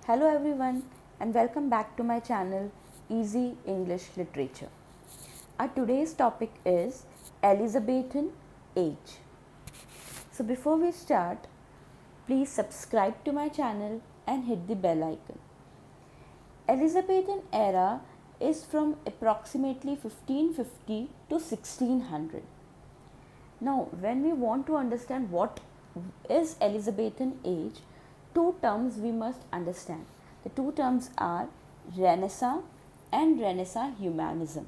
Hello everyone and welcome back to my channel Easy English Literature. Our today's topic is Elizabethan Age. So before we start, please subscribe to my channel and hit the bell icon. Elizabethan era is from approximately 1550 to 1600. Now, when we want to understand what is Elizabethan age, two terms we must understand. The two terms are Renaissance and Renaissance humanism.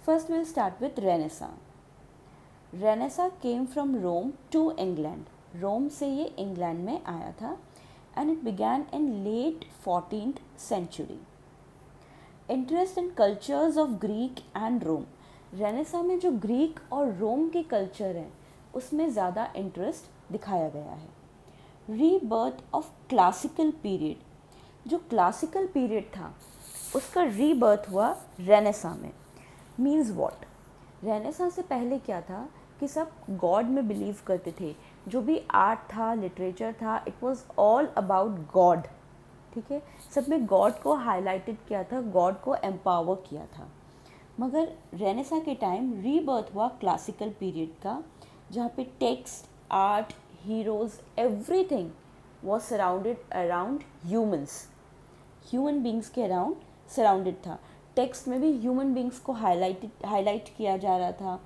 First, we'll start with Renaissance. Renaissance came from Rome to England. रोम से ये England में आया था and it began in late 14th century. Interest in cultures of Greek and Rome. Renaissance में जो Greek और रोम के culture है उसमें ज़्यादा इंटरेस्ट दिखाया गया है. Rebirth of classical period. जो क्लासिकल पीरियड था उसका रीबर्थ हुआ रेनेसा में. Means what? रेनेसा से पहले क्या था कि सब गॉड में बिलीव करते थे. जो भी आर्ट था, लिटरेचर था, it was all about God. ठीक है, सब में गॉड को हाईलाइटेड किया था, गॉड को एम्पावर किया था. मगर रेनेसा के टाइम रीबर्थ हुआ क्लासिकल पीरियड का, जहाँ पे text, art, heroes, everything was surrounded around humans. Human beings के अराउंड सराउंडेड था. टेक्स्ट में भी ह्यूमन बींग्स को हाईलाइट किया जा रहा था.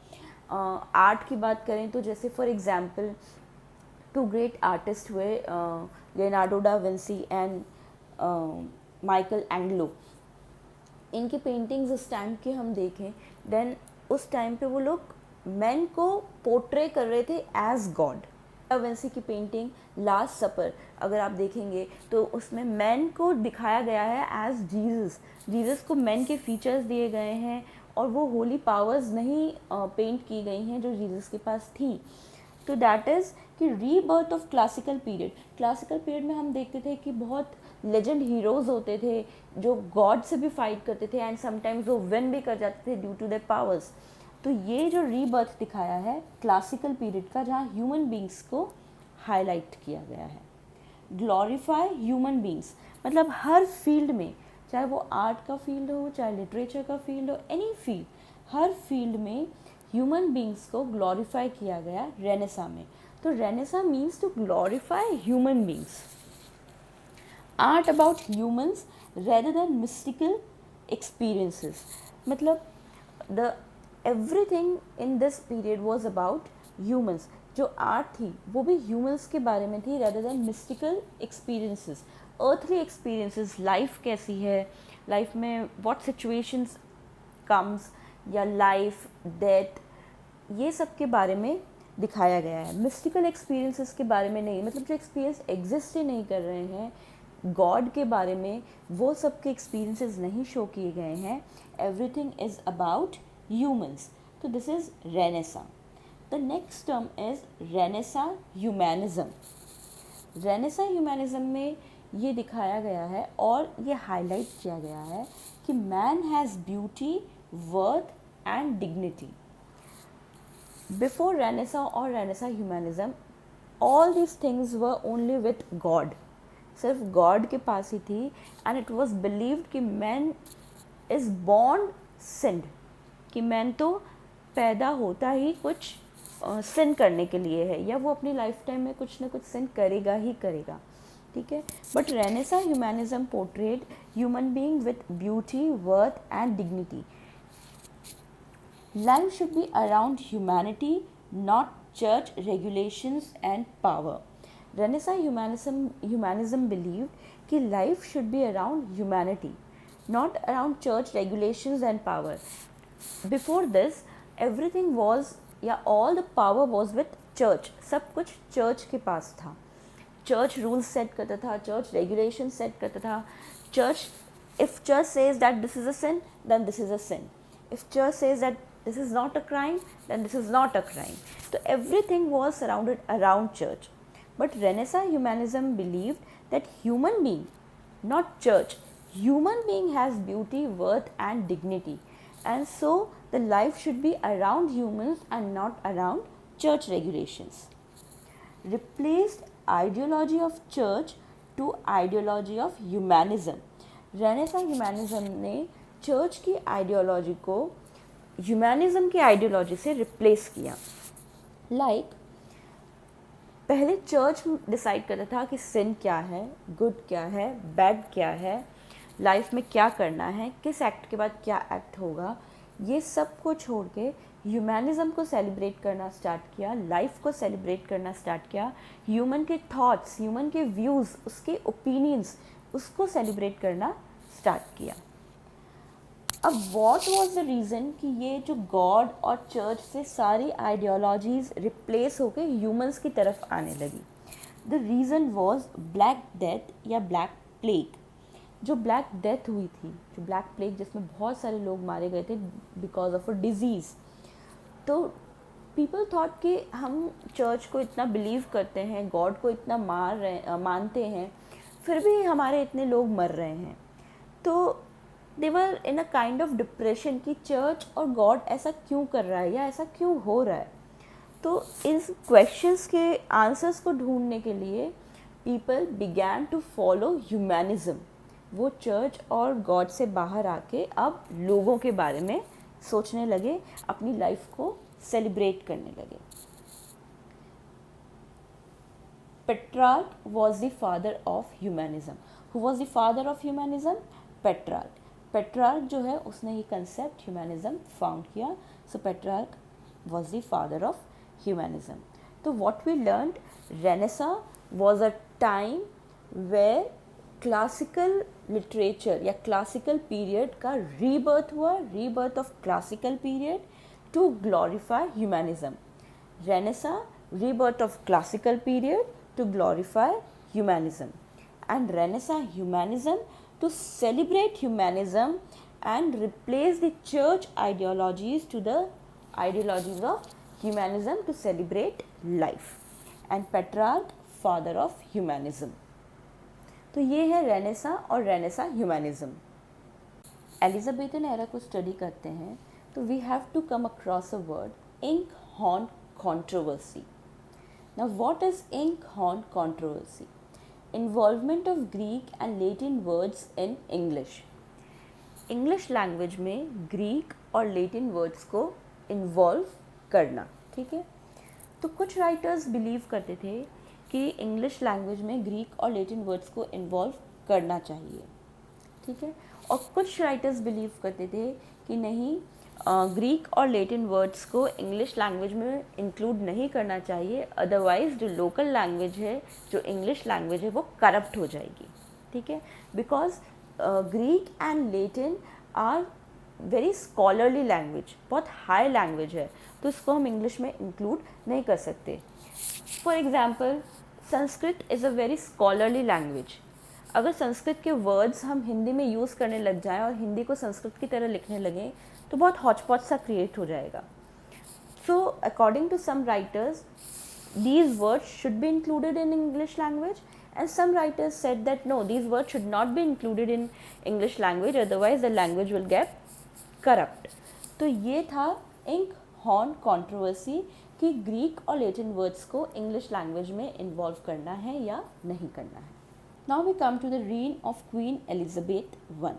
आर्ट की बात करें तो जैसे for example two great artist हुए Leonardo da Vinci and Michelangelo. इनकी पेंटिंग्स उस टाइम के हम देखें, देन उस टाइम पे वो लोग मैन को पोर्ट्रे कर रहे थे एज गॉड. विंसी की पेंटिंग लास्ट सपर अगर आप देखेंगे तो उसमें मैन को दिखाया गया है एज जीसस. जीसस को मैन के फीचर्स दिए गए हैं और वो होली पावर्स नहीं पेंट की गई हैं जो जीसस के पास थी. तो दैट इज़ कि rebirth of classical period. Classical period में हम देखते थे कि बहुत लेजेंड हीरोज़ होते थे जो गॉड से भी फाइट करते थे एंड समटाइम्स वो विन भी कर जाते थे ड्यू टू देयर पावर्स. तो ये जो रीबर्थ दिखाया है क्लासिकल पीरियड का, जहाँ ह्यूमन बींग्स को हाईलाइट किया गया है. ग्लोरीफाई ह्यूमन बींग्स मतलब हर फील्ड में, चाहे वो आर्ट का फील्ड हो, चाहे लिटरेचर का फील्ड हो, एनी फील्ड, हर फील्ड में ह्यूमन बींग्स को ग्लोरीफाई किया गया रेनेसा में. तो Renaissance means to glorify human beings. Art about humans rather than mystical experiences. मतलब the everything in this period was about humans. जो आर्ट थी वो भी ह्यूमंस के बारे में थी rather than mystical experiences. Earthly experiences, life कैसी है, लाइफ में व्हाट सिचुएशंस कम्स, या लाइफ, डेथ, ये सब के बारे में दिखाया गया है. मिस्टिकल एक्सपीरियंसेस के बारे में नहीं, मतलब जो एक्सपीरियंस एग्जिस्ट ही नहीं कर रहे हैं गॉड के बारे में, वो सब के एक्सपीरियंसेस नहीं शो किए गए हैं. Everything is about humans. तो this is Renaissance. The next term is Renaissance humanism. Renaissance humanism में ये दिखाया गया है और ये हाईलाइट किया गया है कि man has beauty, worth and dignity. Before Renaissance और Renaissance humanism all these things were only with God. सिर्फ गॉड के पास ही थी एंड इट वॉज बिलीव्ड कि मैन इज़ बॉर्न सिंड, कि मैन तो पैदा होता ही कुछ सिन करने के लिए है, या वो अपनी लाइफ टाइम में कुछ ना कुछ सिन करेगा ही करेगा. ठीक है, but Renaissance humanism portrayed human being with beauty, worth and dignity. Life should be around humanity, not church regulations and power. Renaissance humanism believed कि life should be around humanity, not around church regulations and power. Before this, everything was, या all the power was with church. सब कुछ church के पास था. Church rules set करता था, church regulation set करता था. Church, if church says that this is a sin, then this is a sin. If church says that this is not a crime, then this is not a crime. So everything was surrounded around church. But Renaissance humanism believed that human being, not church, human being has beauty, worth and dignity. And so the life should be around humans and not around church regulations. Replaced ideology of church to ideology of humanism. Renaissance humanism ने church की ideology को humanism की ideology से replace किया. पहले church decide करता था कि सिन क्या है, गुड क्या है, बैड क्या है, लाइफ में क्या करना है, किस एक्ट के बाद क्या एक्ट होगा. ये सब को छोड़ के ह्यूमैनिज्म को सेलिब्रेट करना स्टार्ट किया, लाइफ को सेलिब्रेट करना स्टार्ट किया, ह्यूमन के थॉट्स, ह्यूमन के व्यूज़, उसके ओपिनियंस, उसको सेलिब्रेट करना स्टार्ट किया. अब व्हाट वाज द रीज़न कि ये जो गॉड और चर्च से सारी आइडियोलॉजीज़ रिप्लेस होकर ह्यूमंस की तरफ आने लगी. The reason was black death या ब्लैक प्लेग. जो ब्लैक डेथ हुई थी, जो ब्लैक प्लेग जिसमें बहुत सारे लोग मारे गए थे बिकॉज ऑफ अ डिजीज़. तो पीपल थॉट कि हम चर्च को इतना बिलीव करते हैं, गॉड को इतना मानते हैं, फिर भी हमारे इतने लोग मर रहे हैं. तो दे वर इन अ काइंड ऑफ डिप्रेशन कि चर्च और गॉड ऐसा क्यों कर रहा है या ऐसा क्यों हो रहा है. तो इस क्वेश्चंस के आंसर्स को ढूंढने के लिए people began to follow humanism. वो चर्च और गॉड से बाहर आके अब लोगों के बारे में सोचने लगे, अपनी लाइफ को सेलिब्रेट करने लगे. Petrarch was the father of humanism. Who was the father of humanism? Petrarch. Petrarch जो है उसने ये कंसेप्ट ह्यूमैनिज्म फाउंड किया. सो Petrarch was the father of humanism. तो what we learned, Renaissance was a time where classical literature या classical period का rebirth हुआ, rebirth of classical period to glorify humanism. Renaissance, rebirth of classical period to glorify humanism, and Renaissance humanism to celebrate humanism and replace the church ideologies to the ideologies of humanism to celebrate life. And Petrarch, father of humanism. तो ये है Renaissance और Renaissance humanism. Elizabethan era को study करते हैं तो we have to come across a word inkhorn controversy. Now what is Inkhorn controversy? Involvement of Greek and Latin words in English. English language में Greek और Latin words को involve करना. ठीक है. तो कुछ writers believe करते थे कि English language में Greek और Latin words को involve करना चाहिए. ठीक है. और कुछ writers believe करते थे कि नहीं, ग्रीक और लेटिन वर्ड्स को इंग्लिश लैंग्वेज में इंक्लूड नहीं करना चाहिए, अदरवाइज जो लोकल लैंग्वेज है, जो इंग्लिश लैंग्वेज है, वो करप्ट हो जाएगी. ठीक है. Because Greek and Latin are very scholarly language, बहुत हाई लैंग्वेज है, तो इसको हम इंग्लिश में इंक्लूड नहीं कर सकते. For example, Sanskrit is a very scholarly language. अगर संस्कृत के वर्ड्स हम हिंदी में यूज़ करने लग जाएं और हिंदी को संस्कृत की तरह लिखने लगें तो बहुत हॉचपॉच सा क्रिएट हो जाएगा. So according to some writers these words should be included in English language, and some writers said that no, these words should not be included in English language, otherwise the language will get corrupt. तो ये था Inkhorn controversy कि Greek और Latin words को English language में involve करना है या नहीं करना है. Now we come to the reign of Queen Elizabeth I.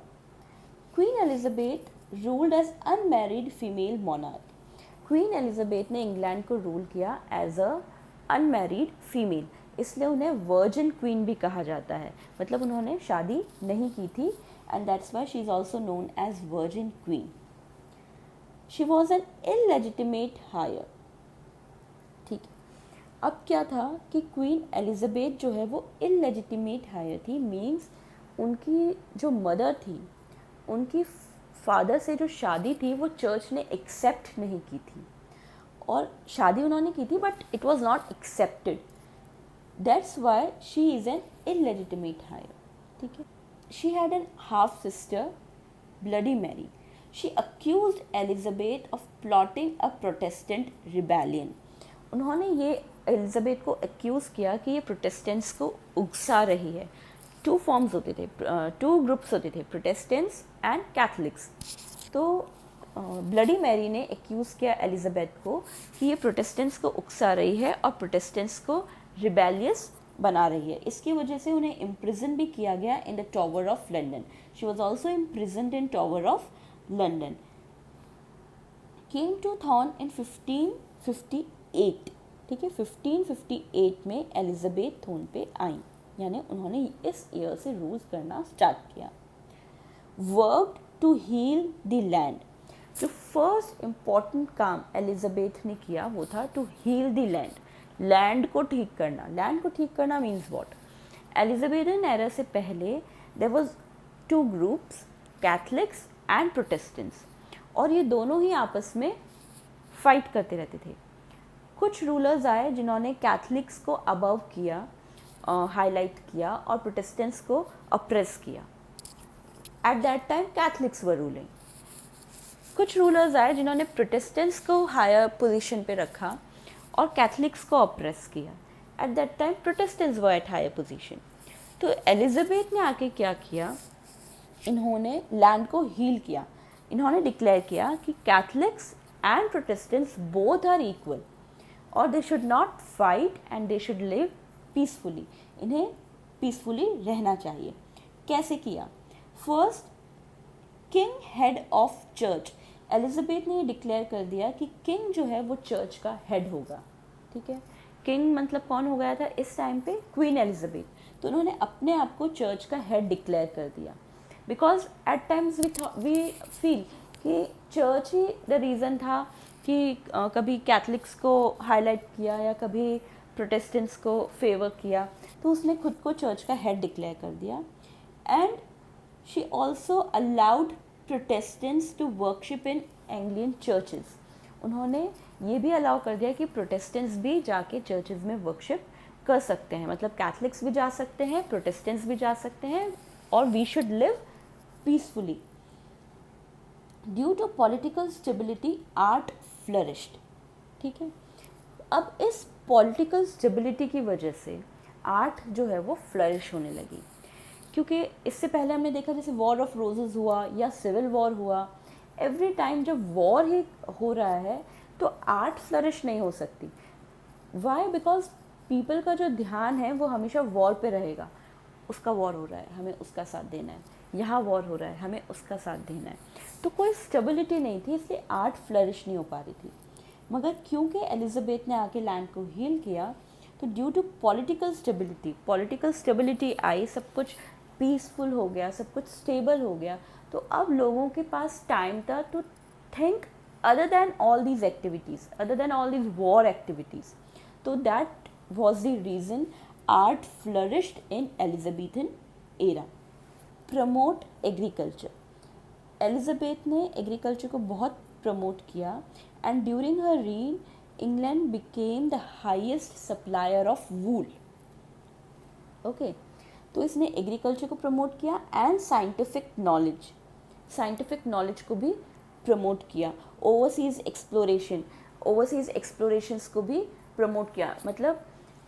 Queen Elizabeth ruled as unmarried female monarch. Queen Elizabeth ने इंग्लैंड को रूल किया एज अ अनमैरिड फीमेल, इसलिए उन्हें वर्जिन क्वीन भी कहा जाता है. मतलब उन्होंने शादी नहीं की थी, and that's why she is also known as Virgin Queen. She was an illegitimate heir. ठीक है. अब क्या था कि क्वीन एलिजाबेथ जो है वो इलेजिटिमेट हायर थी. मीन्स उनकी जो मदर थी, उनकी फादर से जो शादी थी वो चर्च ने एक्सेप्ट नहीं की थी, और शादी उन्होंने की थी but it was not accepted. That's why she is an illegitimate heir. ठीक है. She had an half sister, Bloody Mary. She accused Elizabeth of plotting a Protestant rebellion. उन्होंने ये एलिजाबेथ को एक्यूज़ किया कि ये प्रोटेस्टेंट्स को उकसा रही है. टू फॉर्म्स होते थे, टू ग्रुप्स होते थे, प्रोटेस्टेंट्स एंड कैथलिक्स. तो ब्लडी मैरी ने एक्यूज़ किया एलिजाबेथ को कि ये प्रोटेस्टेंट्स को उकसा रही है और प्रोटेस्टेंट्स को रिबेलियस बना रही है। इसकी वजह से उन्हें इम्प्रिजन भी किया गया in the Tower of London. She was also imprisoned in Tower of London. Came to throne in 1558, ठीक है, 1558 में एलिजाबेथ थ्रोन पे आई, यानी उन्होंने इस ईयर से रूल करना स्टार्ट किया। Worked to heal the land. जो फर्स्ट इम्पॉर्टेंट काम एलिजाबेथ ने किया वो था to heal the land, land को ठीक करना। लैंड को ठीक करना मीन्स व्हाट? एलिजाबेथन एरा से पहले there was two groups, Catholics and Protestants, और ये दोनों ही आपस में फाइट करते रहते थे। कुछ रूलर्स आए जिन्होंने कैथलिक्स को अबव किया, हाईलाइट किया, और प्रोटेस्टेंट्स को अप्रेस किया। At that time Catholics were ruling. कुछ रूलर्स आए जिन्होंने प्रोटेस्टेंट्स को हायर पोजीशन पे रखा और कैथलिक्स को अप्रेस किया। At that time Protestants were at higher position. तो एलिजाबेथ ने आके क्या किया, इन्होंने लैंड को हील किया। इन्होंने डिक्लेयर किया कि Catholics and Protestants both are equal और they should not fight and they should live peacefully. इन्हें पीसफुली रहना चाहिए। कैसे किया? First, king head of church. Elizabeth ने ये डिक्लेयर कर दिया कि किंग जो है वो चर्च का हेड होगा, ठीक है। किंग मतलब कौन हो गया था इस टाइम पे? Queen Elizabeth. तो उन्होंने अपने आप को चर्च का हेड डिक्लेयर कर दिया, because at times we feel कि चर्च ही द रीज़न था कि कभी कैथलिक्स को हाईलाइट किया या कभी प्रोटेस्टेंट्स को फेवर किया, तो उसने खुद को चर्च का हेड डिक्लेयर कर दिया। And she also allowed Protestants to worship in Anglican churches. उन्होंने ये भी अलाउ कर दिया कि प्रोटेस्टेंट्स भी जाके चर्चेस में वर्कशिप कर सकते हैं, मतलब कैथलिक्स भी जा सकते हैं, प्रोटेस्टेंट्स भी जा सकते हैं, और we should live peacefully. Due to political stability art flourished, ठीक है। अब इस पॉलिटिकल स्टेबिलिटी की वजह से आर्ट जो है वो फ्लरिश होने लगी, क्योंकि इससे पहले हमने देखा जैसे वॉर ऑफ रोजेस हुआ या सिविल वॉर हुआ, एवरी टाइम जब वॉर ही हो रहा है तो आर्ट फ्लरिश नहीं हो सकती। वाई? बिकॉज पीपल का जो ध्यान है वो हमेशा वॉर पे रहेगा। उसका वॉर हो रहा है, हमें उसका साथ देना है, यहाँ वॉर हो रहा है, हमें उसका साथ देना है। तो कोई स्टेबिलिटी नहीं थी, इसलिए आर्ट फ्लरिश नहीं हो पा रही थी। मगर क्योंकि एलिजाबेथ ने आके लैंड को हील किया, तो ड्यू टू पॉलिटिकल स्टेबिलिटी आई, सब कुछ पीसफुल हो गया, सब कुछ स्टेबल हो गया, तो अब लोगों के पास टाइम था to think other than all these activities, other than all these war activities. तो that was the reason art flourished in Elizabethan era. Promote agriculture. Elizabeth ने एग्रीकल्चर को बहुत प्रमोट किया, and during her reign England became the highest supplier of wool. Okay, तो इसने agriculture को promote किया and scientific knowledge को भी प्रमोट किया। ओवरसीज़ एक्सप्लोरेशंस को भी प्रमोट किया। मतलब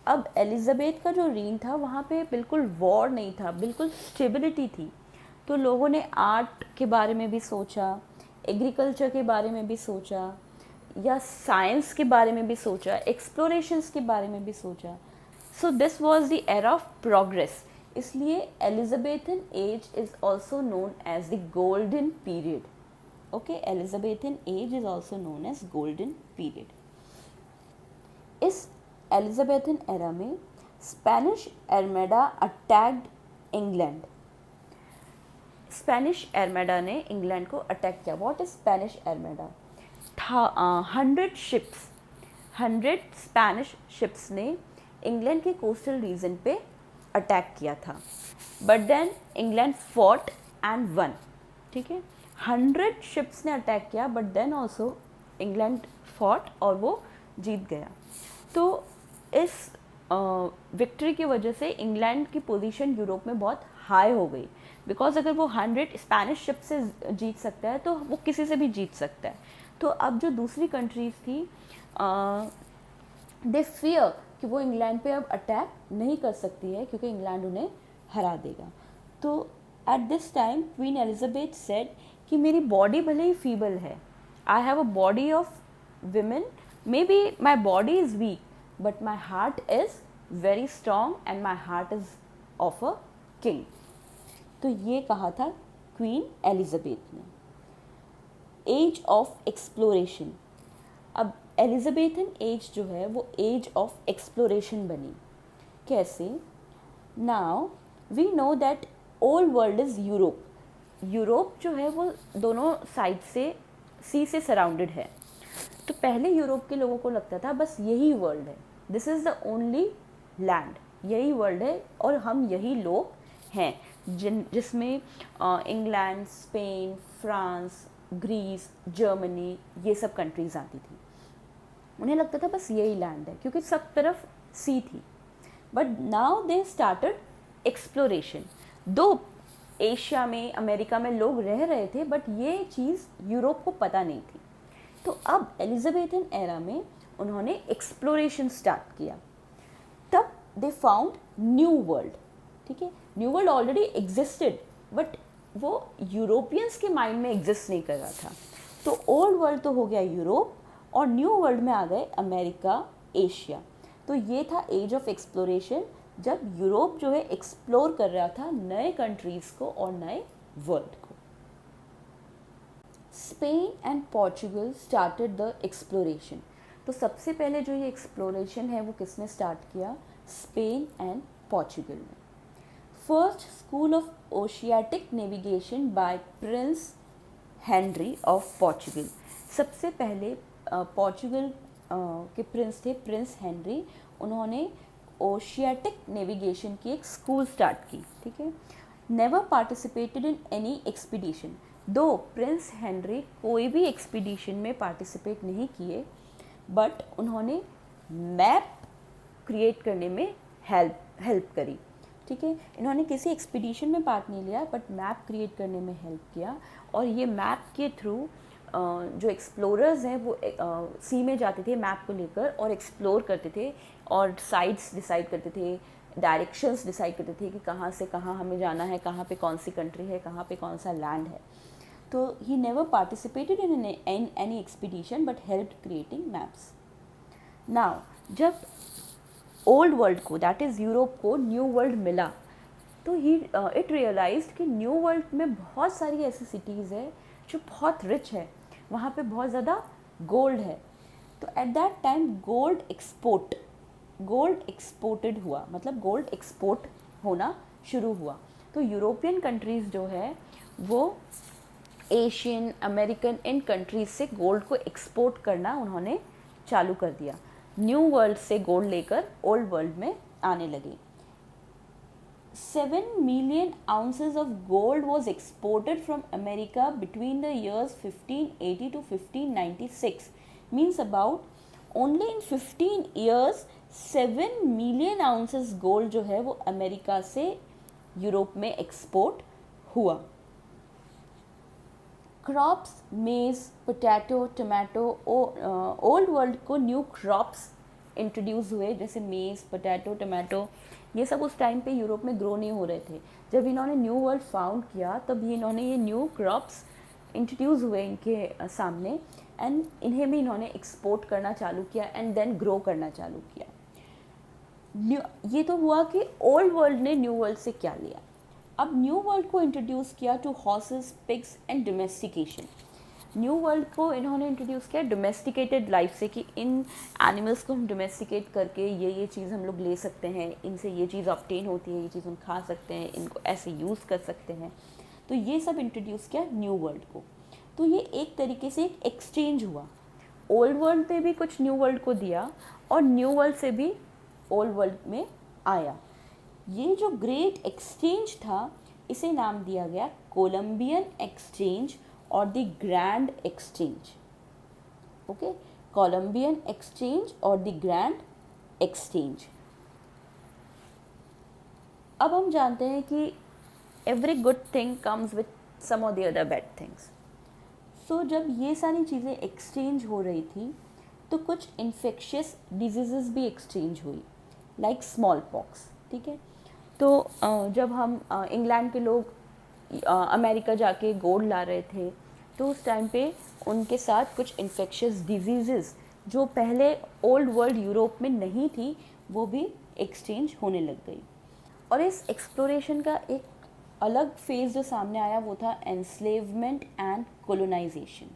अब एलिजाबेथ का जो रीन था वहाँ पे बिल्कुल वॉर नहीं था, बिल्कुल स्टेबिलिटी थी। तो लोगों ने आर्ट के बारे में भी सोचा, एग्रीकल्चर के बारे में भी सोचा, या साइंस के बारे में भी सोचा, एक्सप्लोरेशंस के बारे में भी सोचा। So this was the era of progress. इसलिए Elizabethan age is also known as the golden period. Okay, Elizabethan age is also known as golden period. इस एलिजाबेथन एरा में Spanish Armada attacked England. Spanish Armada ने England को attack किया। What is Spanish Armada? 100 Spanish ships ने England के coastal region पे attack किया था, but then England fought and won, ठीक है। 100 शिप्स ने अटैक किया, but then also England fought और वो जीत गया। तो इस विक्ट्री की वजह से इंग्लैंड की पोजीशन यूरोप में बहुत हाई हो गई, बिकॉज अगर वो 100 स्पेनिश शिप से जीत सकता है तो वो किसी से भी जीत सकता है। तो अब जो दूसरी कंट्रीज थी, दे फियर कि वो इंग्लैंड पे अब अटैक नहीं कर सकती है क्योंकि इंग्लैंड उन्हें हरा देगा। तो at this time Queen Elizabeth said कि मेरी बॉडी भले ही फीबल है, I have a body of women, maybe my body is weak but my heart is very strong and my heart is of a king. तो ये कहा था Queen Elizabeth ने। एज ऑफ एक्सप्लोरेशन, अब Elizabethan age जो है वो age of exploration बनी। कैसे? Now we know that old world is Europe. Europe जो है वो दोनों साइड से सी से सराउंडेड है। तो पहले यूरोप के लोगों को लगता था बस यही वर्ल्ड है, this is the only land, यही वर्ल्ड है और हम यही लोग हैं, जिसमें England, Spain, France, Greece, Germany, ये सब कंट्रीज़ आती थी। उन्हें लगता था बस यही लैंड है क्योंकि सब तरफ सी थी। But now they started exploration. दो एशिया में, अमेरिका में लोग रह रहे थे बट ये चीज़ यूरोप को पता नहीं थी। तो अब एलिजाबेथन एरा में उन्होंने एक्सप्लोरेशन स्टार्ट किया। तब दे फाउंड न्यू वर्ल्ड। ठीक है, new world already existed but वो यूरोपियंस के माइंड में एग्जिस्ट नहीं कर रहा था। तो ओल्ड वर्ल्ड तो हो गया यूरोप और न्यू वर्ल्ड में आ गए अमेरिका, एशिया। तो ये था एज ऑफ एक्सप्लोरेशन, जब यूरोप जो है एक्सप्लोर कर रहा था नए कंट्रीज़ को और नए वर्ल्ड को। Spain and Portugal started the exploration. तो सबसे पहले जो ये एक्सप्लोरेशन है वो किसने स्टार्ट किया? स्पेन एंड पोर्चुगल ने। First school of oceanic navigation by Prince Henry of Portugal. सबसे पहले पोर्चुगल के प्रिंस थे, प्रिंस हेनरी। उन्होंने ओशियाटिक नेविगेशन की एक स्कूल स्टार्ट की। ठीक है, never participated in any expedition. दो प्रिंस हेनरी कोई भी एक्सपीडिशन में पार्टिसिपेट नहीं किए बट उन्होंने मैप क्रिएट करने में हेल्प करी। ठीक है, इन्होंने किसी एक्सपीडिशन में पार्ट नहीं लिया बट मैप क्रिएट करने में हेल्प किया। और ये मैप के थ्रू जो एक्सप्लोरर्स हैं वो सी में जाते थे मैप को लेकर और एक्सप्लोर करते थे और साइड्स डिसाइड करते थे, डायरेक्शंस डिसाइड करते थे कि कहाँ से कहाँ हमें जाना है, कहाँ पे कौन सी कंट्री है, कहाँ पे कौन सा लैंड है। तो he never participated in any expedition but helped creating maps. Now जब ओल्ड वर्ल्ड को, दैट इज़ यूरोप को, न्यू वर्ल्ड मिला तो ही इट रियलाइज्ड कि न्यू वर्ल्ड में बहुत सारी ऐसी सिटीज़ है जो बहुत रिच है, वहाँ पे बहुत ज़्यादा गोल्ड है। तो eight that time gold exported हुआ, मतलब गोल्ड एक्सपोर्ट होना शुरू हुआ। तो यूरोपियन कंट्रीज़ जो है वो एशियन, अमेरिकन, इन कंट्रीज़ से गोल्ड को एक्सपोर्ट करना उन्होंने चालू कर दिया। न्यू वर्ल्ड से गोल्ड लेकर ओल्ड वर्ल्ड में आने लगे। 7 million ounces of gold was exported from America between the years 1580 to 1596. Means about only in 15 years 7 million ounces gold जो है वो अमेरिका से यूरोप में एक्सपोर्ट हुआ। क्रॉप्स, मेज, पोटैटो, टमाटो, ओल्ड वर्ल्ड को न्यू क्रॉप्स इंट्रोड्यूस हुए, जैसे मेज, पोटैटो, टमाटो, ये सब उस टाइम पे यूरोप में ग्रो नहीं हो रहे थे। जब इन्होंने न्यू वर्ल्ड फाउंड किया तब इन्होंने ये न्यू क्रॉप्स इंट्रोड्यूस हुए इनके सामने एंड इन्हें भी इन्होंने एक्सपोर्ट करना चालू किया एंड देन ग्रो करना चालू किया। ये तो हुआ कि ओल्ड वर्ल्ड ने न्यू वर्ल्ड से क्या लिया। अब न्यू वर्ल्ड को इंट्रोड्यूस किया to horses, pigs and domestication. New world को इन्होंने इंट्रोड्यूस किया डोमेस्टिकेटेड लाइफ से कि इन एनिमल्स को हम डोमेस्टिकेट करके ये चीज़ हम लोग ले सकते हैं, इनसे ये चीज़ ऑब्टेन होती है, ये चीज़ हम खा सकते हैं, इनको ऐसे यूज़ कर सकते हैं। तो ये सब इंट्रोड्यूस किया न्यू वर्ल्ड को। तो ये एक तरीके से एक एक्सचेंज हुआ, ओल्ड वर्ल्ड ने भी कुछ न्यू वर्ल्ड को दिया और न्यू वर्ल्ड से भी ओल्ड वर्ल्ड में आया। ये जो ग्रेट एक्सचेंज था इसे नाम दिया गया कोलंबियन एक्सचेंज और the grand exchange. Okay, Colombian exchange और द ग्रैंड एक्सचेंज। अब हम जानते हैं कि every good thing comes with some of the other bad things. So जब ये सारी चीज़ें एक्सचेंज हो रही थी तो कुछ इन्फेक्शियस डिजीज़ेस भी एक्सचेंज हुई, लाइक स्मॉल पॉक्स। ठीक है, तो जब हम इंग्लैंड के लोग अमेरिका जाके गोल्ड ला रहे थे तो उस टाइम पे उनके साथ कुछ इन्फेक्शियस डिजीज़ेस जो पहले ओल्ड वर्ल्ड यूरोप में नहीं थी वो भी एक्सचेंज होने लग गई। और इस एक्सप्लोरेशन का एक अलग फेज़ जो सामने आया वो था एनस्लेवमेंट एंड कोलोनाइजेशन।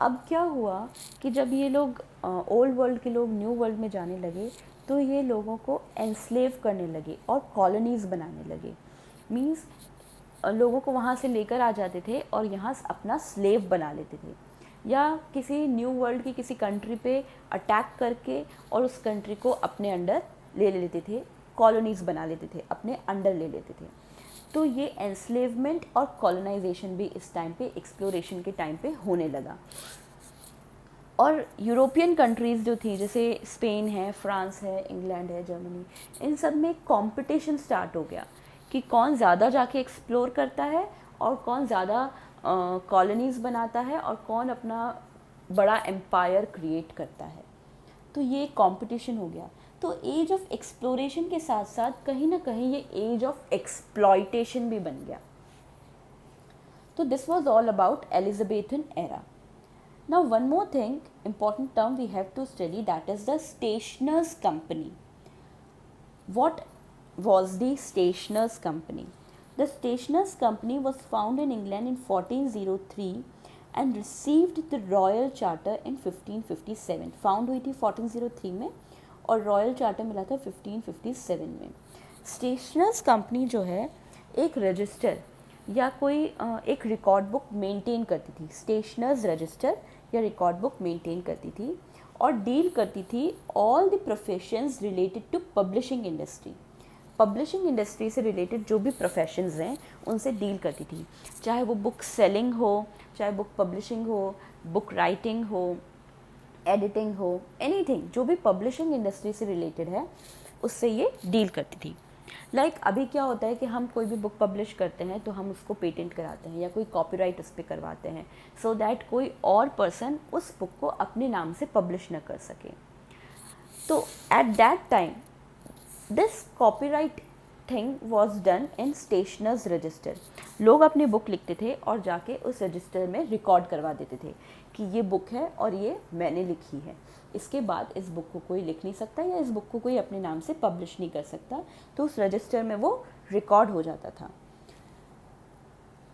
अब क्या हुआ कि जब ये लोग ओल्ड वर्ल्ड के लोग न्यू वर्ल्ड में जाने लगे तो ये लोगों को एनस्लेव करने लगे और कॉलोनीज़ बनाने लगे। मींस लोगों को वहाँ से लेकर आ जाते थे और यहाँ अपना स्लेव बना लेते थे, या किसी न्यू वर्ल्ड की किसी कंट्री पे अटैक करके और उस कंट्री को अपने अंडर ले लेते थे, कॉलोनीज़ बना लेते थे, अपने अंडर ले लेते थे। तो ये एनस्लेवमेंट और कॉलोनाइजेशन भी इस टाइम पे एक्सप्लोरेशन के टाइम पे होने लगा। और यूरोपियन कंट्रीज़ जो थी, जैसे स्पेन है, फ्रांस है, इंग्लैंड है, जर्मनी, इन सब में कंपटीशन स्टार्ट हो गया कि कौन ज़्यादा जाके एक्सप्लोर करता है और कौन ज़्यादा कॉलोनीज़ बनाता है और कौन अपना बड़ा एम्पायर क्रिएट करता है। तो ये कंपटीशन हो गया। तो एज ऑफ एक्सप्लोरेशन के साथ साथ कहीं ना कहीं ये एज ऑफ एक्सप्लॉयटेशन भी बन गया। तो this was all about Elizabethan era. Now one more thing, important term we have to study, that is the stationers company. What was the stationers company? The stationers company was found in England in 1403 and received the royal charter in 1557. Found हुई थी 1403 में और royal charter मिला था 1557 में। Stationers company जो है एक रजिस्टर या कोई एक रिकॉर्ड बुक मेंटेन करती थी, स्टेशनर्स रजिस्टर या रिकॉर्ड बुक मेंटेन करती थी और डील करती थी all the professions related to publishing industry. Publishing industry से रिलेटेड जो भी प्रोफेशंस हैं उनसे डील करती थी, चाहे वो बुक सेलिंग हो, चाहे बुक पब्लिशिंग हो, बुक राइटिंग हो, एडिटिंग हो, एनीथिंग जो भी पब्लिशिंग इंडस्ट्री से रिलेटेड है उससे ये डील करती थी। लाइक अभी क्या होता है कि हम कोई भी बुक पब्लिश करते हैं तो हम उसको पेटेंट कराते हैं या कोई कॉपीराइट उस पर करवाते हैं सो दैट कोई और पर्सन उस बुक को अपने नाम से पब्लिश न कर सके। तो eight that time this copyright thing was done in stationers register. लोग अपनी बुक लिखते थे और जाके उस रजिस्टर में रिकॉर्ड करवा देते थे कि ये बुक है और ये मैंने लिखी है, इसके बाद इस बुक को कोई लिख नहीं सकता या इस बुक को कोई अपने नाम से पब्लिश नहीं कर सकता। तो उस रजिस्टर में वो रिकॉर्ड हो जाता था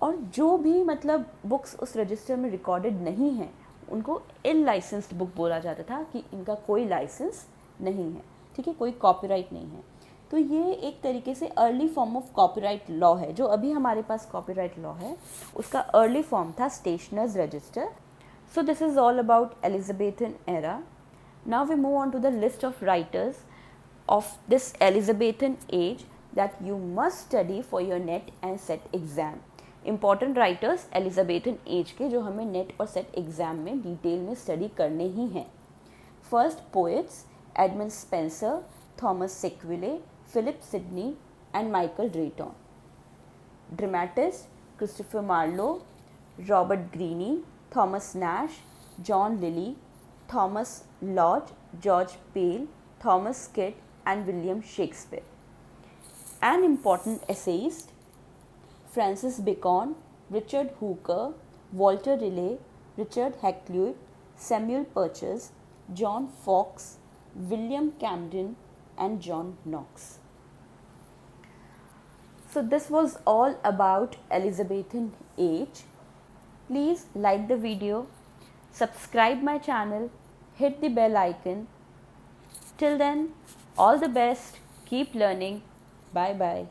और जो भी मतलब बुक्स उस रजिस्टर में रिकॉर्डेड नहीं हैं उनको इल लाइसेंस्ड बुक बोला जाता था कि इनका कोई लाइसेंस नहीं है, ठीक है, कोई कॉपीराइट नहीं है। तो ये एक तरीके से early form of copyright law है। जो अभी हमारे पास कॉपीराइट लॉ है उसका अर्ली फॉर्म था stationers register. So this is all about Elizabethan era. Now we move on to the list of writers of this Elizabethan age that you must study for your NET and SET exam. Important writers Elizabethan age के जो हमें NET और SET exam में detail में study करने ही हैं। First poets Edmund Spenser, Thomas Sackville, Philip Sidney and Michael Drayton. Dramatists Christopher Marlowe, Robert Greene, Thomas Nash, John Lilly, Thomas Lodge, George Pale, Thomas Kidd and William Shakespeare. An important essayist Francis Bacon, Richard Hooker, Walter Raleigh, Richard Hakluyt, Samuel Purchas, John Fox, William Camden and John Knox. So this was all about Elizabethan age. Please like the video, subscribe my channel, hit the bell icon. Till then, all the best, keep learning. Bye bye.